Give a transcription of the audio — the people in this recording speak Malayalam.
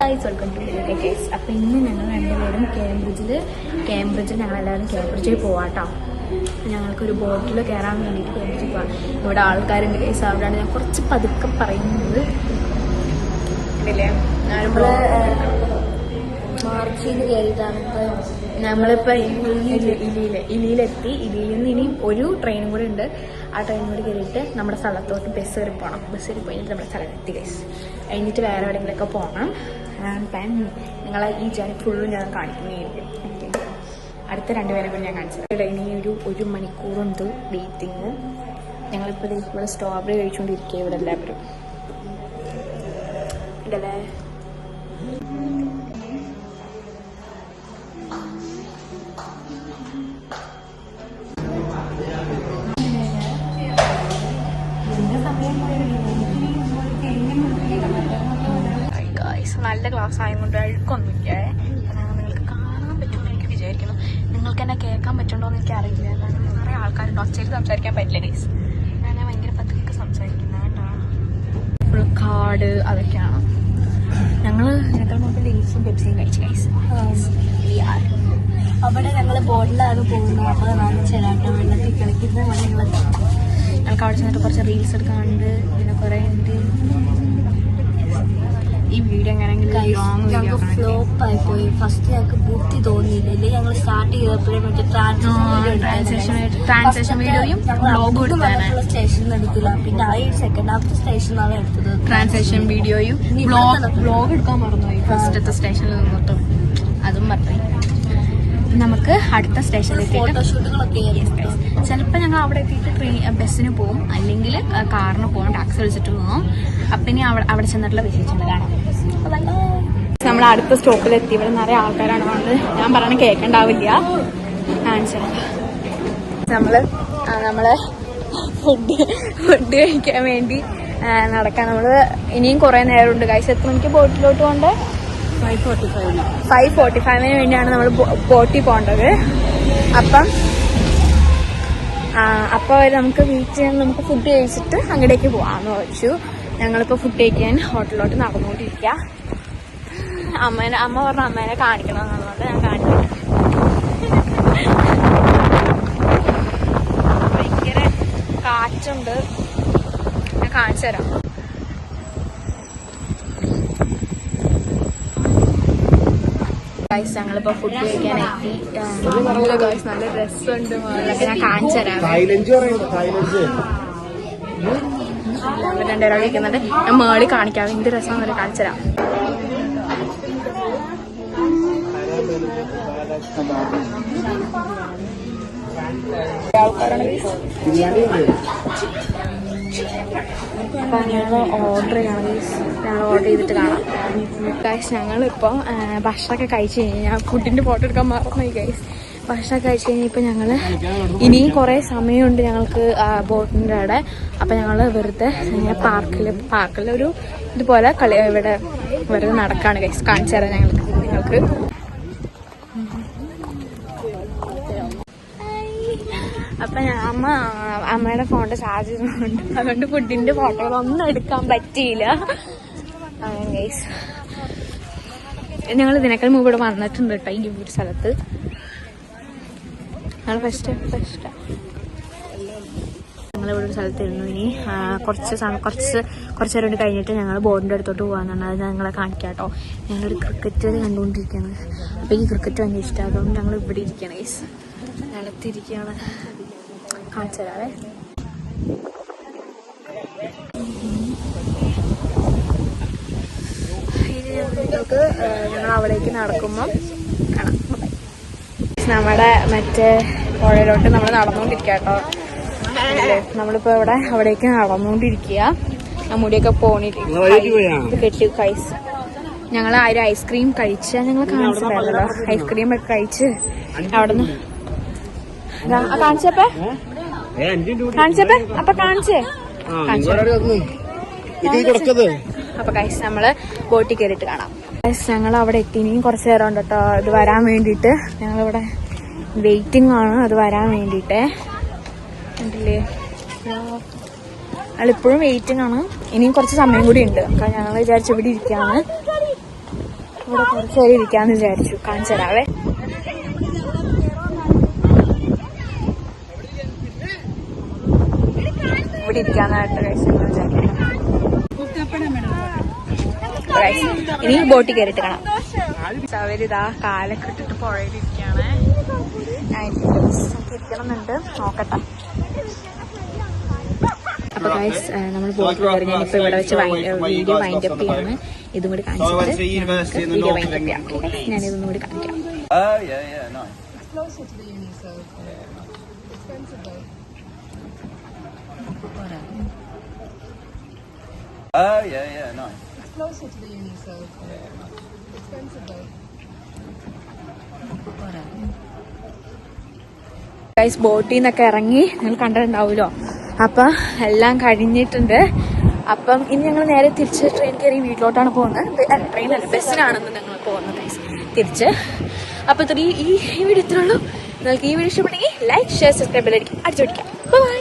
Welcome to case. അപ്പോൾ ഇന്ന് ഞങ്ങൾ രണ്ടുപേരും കേംബ്രിഡ്ജിൽ ഞങ്ങളെല്ലാവരും കേംബ്രിഡ്ജിൽ പോവാട്ടോ. ഞങ്ങൾക്കൊരു ബോട്ടിൽ കയറാൻ വേണ്ടിയിട്ട് കേംബ്രിഡ്ജിൽ പോകാം. ഇവിടെ ആൾക്കാരുണ്ട് കേസ്. അവിടെയാണ് ഞാൻ കുറച്ച് പതുക്കെ പറയുന്നത്. ഇല്ലേ, നമ്മൾ മാർച്ചിൽ കയറിയിട്ടാണ് നമ്മളിപ്പോൾ ഇലിയിലെത്തി. ഇലിയിൽ നിന്ന് ഇനി ഒരു ട്രെയിനും കൂടി ഉണ്ട്. ആ ട്രെയിനും കൂടി കയറിയിട്ട് നമ്മുടെ സ്ഥലത്തോട്ട് ബസ് കയറി പോകണം. ബസ് കയറി പോയിട്ട് നമ്മുടെ സ്ഥലത്തെത്തി കേസ്. കഴിഞ്ഞിട്ട് വേറെ എവിടെയെങ്കിലുമൊക്കെ പോകണം. പ്ലാൻ നിങ്ങളെ ഈ ജേണി ഫുള്ളും ഞാൻ കാണിക്കുന്നതായിരിക്കും. അടുത്ത രണ്ടുപേരെ കൂടി ഞാൻ കാണിച്ചത്. ഇനി ഒരു മണിക്കൂറുണ്ട് വെയിറ്റിങ്. ഞങ്ങളിപ്പോൾ ഇവിടെ സ്ട്രോബെറി കഴിച്ചുകൊണ്ടിരിക്കുക. ഇവിടെ എല്ലാവരും ഇതല്ലേ. നല്ല ക്ലാസ് ആയതുകൊണ്ട് അഴുക്കൊന്നുമില്ല. നിങ്ങൾക്ക് കാണാൻ പറ്റുമെന്ന് എനിക്ക് വിചാരിക്കുന്നു. നിങ്ങൾക്ക് എന്നെ കേൾക്കാൻ പറ്റുണ്ടോ എന്ന് എനിക്ക് അറിയില്ല. കാരണം കുറേ ആൾക്കാരുണ്ട്. ഒച്ചയിൽ സംസാരിക്കാൻ പറ്റില്ല ഗൈസ്. ഞാൻ ഭയങ്കര പതുക്കെ സംസാരിക്കുന്നത് കേട്ടോ. ഫുൾ കാട് അതൊക്കെയാണ്. ഞങ്ങൾ മുമ്പ് ലേസും പെപ്സിയും കഴിച്ചു ഗൈസ്. അവിടെ ഞങ്ങൾ ബോട്ടിലാണ് പോകുന്നത്. അപ്പോൾ കാണിച്ചാട്ടോ വെള്ളത്തിൽ കളിക്കുന്ന മണികളൊക്കെ. ഞങ്ങൾക്ക് അവിടെ ചെന്നിട്ട് കുറച്ച് റീൽസ് എടുക്കാനുണ്ട്. പിന്നെ കുറേ ഉണ്ട്. ഈ വീഡിയോ എങ്ങനെയെങ്കിലും ഫ്ലോപ്പ് ആയി പോയി. ഫസ്റ്റ് ഞങ്ങൾക്ക് ബുദ്ധി തോന്നിയില്ലേ. ഞങ്ങൾ സ്റ്റാർട്ട് ചെയ്തപ്പോഴേ മറ്റേ ട്രാൻസാക്ഷൻ വീഡിയോയും സ്റ്റേഷനിൽ എടുക്കില്ല. പിന്നെ ആ സെക്കൻഡ് ഹാഫ് സ്റ്റേഷനിലാണ് എടുത്തത്. ട്രാൻസാക്ഷൻ വീഡിയോയും വ്ലോഗ് എടുക്കാൻ മറന്നുപോയി. ഫസ്റ്റത്തെ സ്റ്റേഷനിൽ നിന്നിട്ടും അതും മറന്നുപോയി. നമുക്ക് അടുത്ത സ്റ്റേഷനിൽ ഫോട്ടോഷൂട്ടുകളൊക്കെ ചിലപ്പോൾ ഞങ്ങൾ അവിടെ എത്തിയിട്ട് ബസ്സിന് പോകും, അല്ലെങ്കിൽ കാറിന് പോകും, ടാക്സി വിളിച്ചിട്ട് പോകും. അപ്പം ഇനി അവിടെ ചെന്നിട്ടുള്ള വിശേഷങ്ങൾ കാണാം. നമ്മൾ അടുത്ത സ്റ്റോപ്പിലെത്തി. ഇവിടെ നിറയെ ആൾക്കാരാണ് വന്നത്. ഞാൻ പറയണ കേൾക്കണ്ടാവില്ല. കാണിച്ചാൽ നമ്മള് ഫുഡ് കഴിക്കാൻ വേണ്ടി നടക്കാം. നമ്മള് ഇനിയും കുറെ നേരമുണ്ട് ഗൈസ്. എത്ര മണിക്ക് ബോട്ടിലോട്ട് പോകണ്ടേ? 5:45 വേണ്ടിയാണ് നമ്മൾ ബോട്ടിൽ പോകേണ്ടത്. അപ്പോൾ നമുക്ക് വീട്ടിൽ നമുക്ക് ഫുഡ് കഴിച്ചിട്ട് അങ്ങോട്ടേക്ക് പോകാമെന്ന് വെച്ചു. ഞങ്ങളിപ്പോൾ ഫുഡ് കഴിക്കാൻ ഹോട്ടലിലോട്ട് നടന്നുകൊണ്ടിരിക്കുക. അമ്മ പറഞ്ഞ അമ്മേനെ കാണിക്കണം എന്നുള്ളത് ഞാൻ കാണിക്കണം. ഭയങ്കര കാറ്റുണ്ട്. ഞാൻ കാണിച്ചു തരാം. ഞങ്ങളിപ്പോ ഫുഡ് കഴിക്കാൻ എത്തി. നല്ല രസമുണ്ട്. ഞാൻ കാണിച്ചു തരാം. രണ്ടുപേരും കഴിക്കുന്നുണ്ട്. ഞാൻ മേളിൽ കാണിക്കാം. എന്ത് രസം വരെ കാണിച്ചു തരാം. അപ്പൊ ഞങ്ങൾ ഓർഡർ ചെയ്തിട്ട് കാണാം ഗൈസ്. ഞങ്ങളിപ്പോൾ ഭക്ഷണമൊക്കെ കഴിച്ച് കഴിഞ്ഞാൽ ഫുഡിന്റെ ഫോട്ടോ എടുക്കാൻ മറന്നുപോയി ഗൈസ്. ഭക്ഷണം കഴിച്ച് കഴിഞ്ഞാൽ ഇപ്പം ഞങ്ങൾ ഇനിയും കുറേ സമയമുണ്ട് ഞങ്ങൾക്ക് ബോട്ടിൻ്റെ അവിടെ. അപ്പം ഞങ്ങൾ വെറുതെ പാർക്കിൽ ഒരു ഇതുപോലെ ഇവിടെ വെറുതെ നടക്കാണ് ഗൈസ്. കാണിച്ചു തരാം നിങ്ങൾക്ക്. അപ്പം അമ്മയുടെ ഫോണിന്റെ ചാർജ് ഉണ്ട്. അതുകൊണ്ട് ഫുഡിന്റെ ഫോട്ടോകളൊന്നും എടുക്കാൻ പറ്റിയില്ല ഗൈസ്. ഞങ്ങൾ ഇതിനേക്കാൾ മുമ്പ് ഇവിടെ വന്നിട്ടുണ്ട് കേട്ടോ ഈ ഒരു സ്ഥലത്ത്. ഞങ്ങൾ ഫസ്റ്റ് ഞങ്ങളിവിടെ ഒരു സ്ഥലത്തിരുന്നു. ഇനി കുറച്ച് നേരം കഴിഞ്ഞിട്ട് ഞങ്ങൾ ബോർഡിൻ്റെ അടുത്തോട്ട് പോകാമെന്നാണ്. അത് ഞങ്ങളെ കാണിക്കാം കേട്ടോ. ഞങ്ങളൊരു ക്രിക്കറ്റ് കണ്ടുകൊണ്ടിരിക്കുകയാണ്. അപ്പോൾ ഈ ക്രിക്കറ്റ് ഭയങ്കര ഇഷ്ടമാണ്. അതുകൊണ്ട് ഞങ്ങൾ ഇവിടെ ഇരിക്കുകയാണ് ഗൈസ്. നിലത്തിരിക്കുകയാണ്. കാണിച്ചു തരാവേ. നിങ്ങൾക്ക് ഞങ്ങൾ അവിടേക്ക് നടക്കുമ്പം കാണാം. നമ്മുടെ മറ്റേ പുഴയിലോട്ട് നമ്മൾ നടന്നുകൊണ്ടിരിക്കുക കേട്ടോ. നമ്മളിപ്പോൾ അവിടേക്ക് നടന്നുകൊണ്ടിരിക്കുക. മുടിയൊക്കെ പോണിട്ട് കെട്ടി കൈസ്. ഞങ്ങൾ ആ ഒരു ഐസ്ക്രീം കഴിച്ചാൽ ഞങ്ങൾ കാണിച്ചിട്ടുണ്ടല്ലോ. ഐസ്ക്രീം ഒക്കെ കഴിച്ച് അവിടെ നിന്ന് കാണിച്ചപ്പോ അപ്പൊ ഗൈസ് നമ്മള് ബോട്ടിൽ കയറിയിട്ട് കാണാം. ഞങ്ങൾ അവിടെ എത്തി. ഇനിയും കുറച്ച് നേരം ഉണ്ട് കേട്ടോ ഇത് വരാൻ വേണ്ടിയിട്ട്. ഞങ്ങളിവിടെ വെയിറ്റിംഗ് ആണ് അത് വരാൻ വേണ്ടിയിട്ട്. കണ്ടില്ലേ, ഞങ്ങളിപ്പോഴും വെയിറ്റിംഗ് ആണ്. ഇനിയും കുറച്ച് സമയം കൂടി ഉണ്ട്. ഞങ്ങൾ വിചാരിച്ചു ഇവിടെ ഇരിക്കാണ്. ഇവിടെ കുറച്ചേരം ഇരിക്കാന്ന് വിചാരിച്ചു. കാണിച്ചു തരാവേ. ഇവിടെ ഇരിക്കാനായിട്ട് ഇനി ബോട്ടിൽ കയറിയിട്ട് കാണാം. അവരിതാ കാലൊക്കെ ഇട്ടിട്ട് പുഴയിലിരിക്കാണ്. ഇരിക്കണമെന്നുണ്ട്, നോക്കട്ടെ. അപ്പൊ ഗൈസ് നമ്മൾ ബോട്ടിൽ കയറി. ഞാനിപ്പോ ഇവിടെ വെച്ച് വീഡിയോ വൈൻഡപ്പ് ചെയ്യാണ്. ഇതും കൂടി കാണിച്ചിട്ട് വീഡിയോ വൈൻഡപ്പ് ചെയ്യാം. ഞാനിതൊന്നും കൂടി കാണിക്കാം. Oh yeah, nice. It's closer to the uni, so expensive though. Guys ബോട്ടിൽ നിന്നൊക്കെ ഇറങ്ങി നിങ്ങൾ കണ്ടിട്ടുണ്ടാവുമല്ലോ. അപ്പം എല്ലാം കഴിഞ്ഞിട്ടുണ്ട്. അപ്പം ഇനി ഞങ്ങൾ നേരെ തിരിച്ച് ട്രെയിൻ കയറി വീട്ടിലോട്ടാണ് പോകുന്നത്. ട്രെയിനല്ല, ബസ്സിനാണെന്ന് ഞങ്ങൾ പോകുന്നത് ഗൈസ് തിരിച്ച്. അപ്പോൾ ഈ വീഡിയോ ഇത്രേ ഉള്ളൂ. നിങ്ങൾക്ക് ഈ വീഡിയോ ഇഷ്ടപ്പെട്ടെങ്കിൽ ലൈക്ക്, ഷെയർ, സബ്സ്ക്രൈബ് അടിച്ചു പിടിക്കാം. ബൈ.